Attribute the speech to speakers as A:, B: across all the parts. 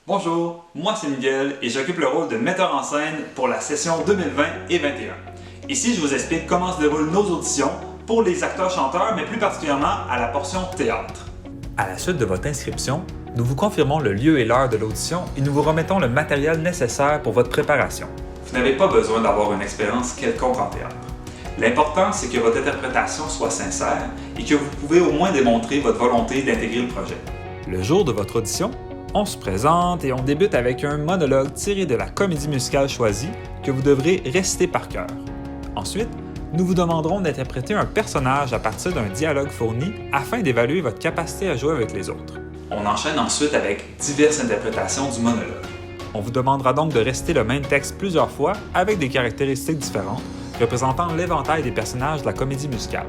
A: Bonjour, moi c'est Miguel et j'occupe le rôle de metteur en scène pour la session 2020 et 2021. Ici, je vous explique comment se déroulent nos auditions pour les acteurs-chanteurs, mais plus particulièrement à la portion théâtre. À la suite de votre inscription, nous vous confirmons le lieu et l'heure de l'audition et nous vous remettons le matériel nécessaire pour votre préparation. Vous n'avez pas besoin d'avoir une expérience quelconque en théâtre. L'important, c'est que votre interprétation soit sincère et que vous pouvez au moins démontrer votre volonté d'intégrer le projet. Le jour de votre audition, on se présente et on débute avec un monologue tiré de la comédie musicale choisie que vous devrez réciter par cœur. Ensuite, nous vous demanderons d'interpréter un personnage à partir d'un dialogue fourni afin d'évaluer votre capacité à jouer avec les autres. On enchaîne ensuite avec diverses interprétations du monologue. On vous demandera donc de réciter le même texte plusieurs fois avec des caractéristiques différentes, représentant l'éventail des personnages de la comédie musicale.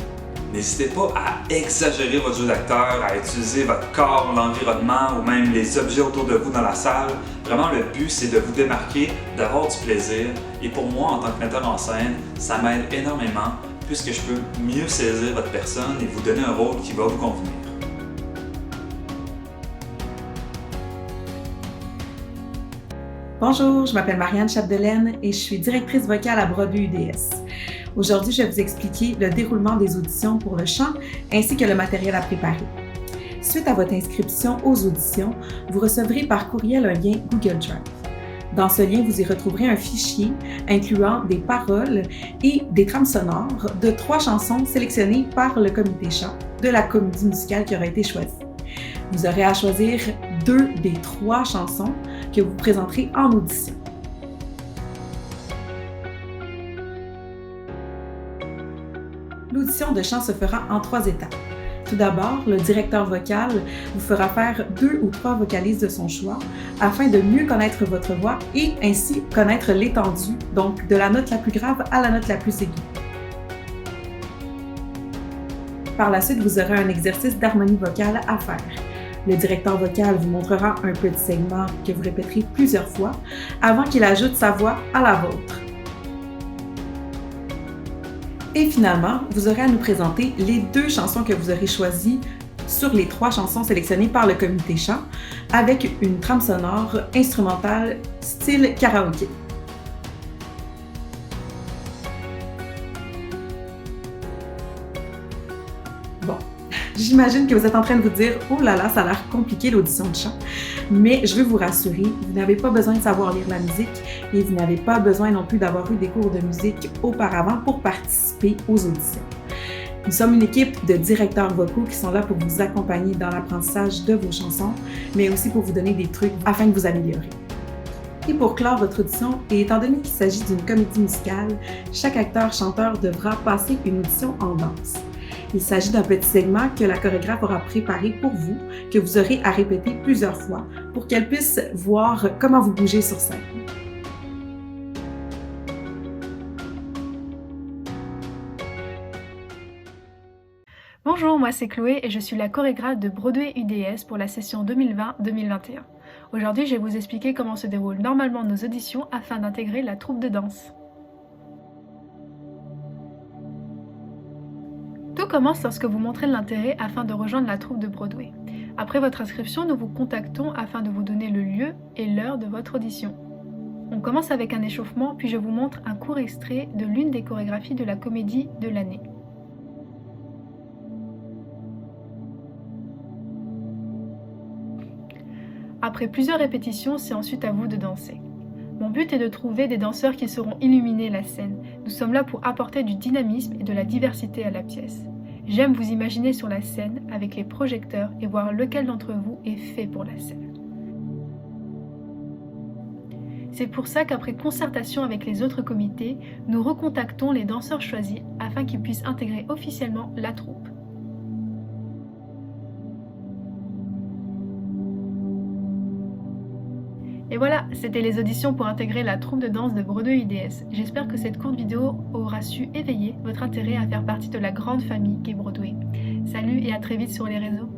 A: N'hésitez pas à exagérer votre jeu d'acteur, à utiliser votre corps, l'environnement ou même les objets autour de vous dans la salle. Vraiment, le but, c'est de vous démarquer, d'avoir du plaisir. Et pour moi, en tant que metteur en scène, ça m'aide énormément puisque je peux mieux saisir votre personne et vous donner un rôle qui va vous convenir.
B: Bonjour, je m'appelle Marianne Chapdelaine et je suis directrice vocale à Broadway UDS. Aujourd'hui, je vais vous expliquer le déroulement des auditions pour le chant ainsi que le matériel à préparer. Suite à votre inscription aux auditions, vous recevrez par courriel un lien Google Drive. Dans ce lien, vous y retrouverez un fichier incluant des paroles et des trames sonores de 3 chansons sélectionnées par le comité chant de la comédie musicale qui aura été choisie. Vous aurez à choisir 2 des 3 chansons que vous présenterez en audition. L'audition de chant se fera en 3 étapes. Tout d'abord, le directeur vocal vous fera faire 2 ou 3 vocalises de son choix afin de mieux connaître votre voix et ainsi connaître l'étendue, donc de la note la plus grave à la note la plus aiguë. Par la suite, vous aurez un exercice d'harmonie vocale à faire. Le directeur vocal vous montrera un petit segment que vous répéterez plusieurs fois avant qu'il ajoute sa voix à la vôtre. Et finalement, vous aurez à nous présenter les 2 chansons que vous aurez choisies sur les 3 chansons sélectionnées par le comité chant avec une trame sonore instrumentale style karaoké. Bon, j'imagine que vous êtes en train de vous dire « Oh là là, ça a l'air compliqué l'audition de chant », mais je veux vous rassurer, vous n'avez pas besoin de savoir lire la musique et vous n'avez pas besoin non plus d'avoir eu des cours de musique auparavant pour participer aux auditions. Nous sommes une équipe de directeurs vocaux qui sont là pour vous accompagner dans l'apprentissage de vos chansons, mais aussi pour vous donner des trucs afin de vous améliorer. Et pour clore votre audition, et étant donné qu'il s'agit d'une comédie musicale, chaque acteur-chanteur devra passer une audition en danse. Il s'agit d'un petit segment que la chorégraphe aura préparé pour vous, que vous aurez à répéter plusieurs fois pour qu'elle puisse voir comment vous bougez sur scène.
C: Bonjour, moi c'est Chloé et je suis la chorégraphe de Broadway UDS pour la session 2020-2021. Aujourd'hui, je vais vous expliquer comment se déroulent normalement nos auditions afin d'intégrer la troupe de danse. Tout commence lorsque vous montrez de l'intérêt afin de rejoindre la troupe de Broadway. Après votre inscription, nous vous contactons afin de vous donner le lieu et l'heure de votre audition. On commence avec un échauffement, puis je vous montre un court extrait de l'une des chorégraphies de la comédie de l'année. Après plusieurs répétitions, c'est ensuite à vous de danser. Mon but est de trouver des danseurs qui sauront illuminer la scène. Nous sommes là pour apporter du dynamisme et de la diversité à la pièce. J'aime vous imaginer sur la scène avec les projecteurs et voir lequel d'entre vous est fait pour la scène. C'est pour ça qu'après concertation avec les autres comités, nous recontactons les danseurs choisis afin qu'ils puissent intégrer officiellement la troupe. Et voilà, c'était les auditions pour intégrer la troupe de danse de Broadway UDS. J'espère que cette courte vidéo aura su éveiller votre intérêt à faire partie de la grande famille qu'est Broadway. Salut et à très vite sur les réseaux.